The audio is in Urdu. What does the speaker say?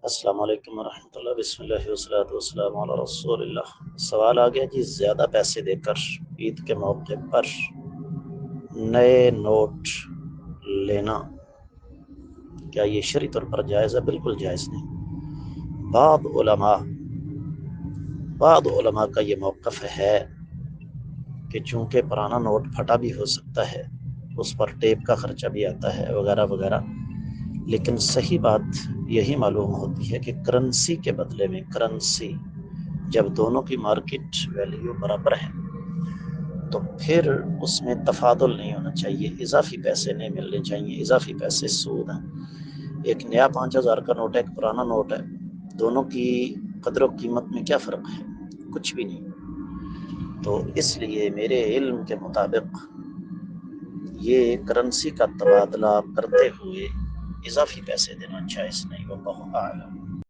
السلام علیکم ورحمۃ اللہ، بسم اللہ والصلاۃ والسلام علی رسول اللہ۔ سوال آ گیا جی، زیادہ پیسے دے کر عید کے موقع پر نئے نوٹ لینا کیا یہ شرعی طور پر جائز ہے؟ بالکل جائز نہیں۔ بعض علماء کا یہ موقف ہے کہ چونکہ پرانا نوٹ پھٹا بھی ہو سکتا ہے، اس پر ٹیپ کا خرچہ بھی آتا ہے وغیرہ وغیرہ، لیکن صحیح بات یہی معلوم ہوتی ہے کہ کرنسی کے بدلے میں کرنسی جب دونوں کی مارکیٹ ویلیو برابر ہے تو پھر اس میں تفاضل نہیں ہونا چاہیے، اضافی پیسے نہیں ملنے چاہیے۔ اضافی پیسے سود ہیں۔ ایک نیا 5,000 کا نوٹ ہے، ایک پرانا نوٹ ہے، دونوں کی قدر و قیمت میں کیا فرق ہے؟ کچھ بھی نہیں۔ تو اس لیے میرے علم کے مطابق یہ کرنسی کا تبادلہ کرتے ہوئے اضافی پیسے دینا جائز نہیں۔ واللہ اعلم۔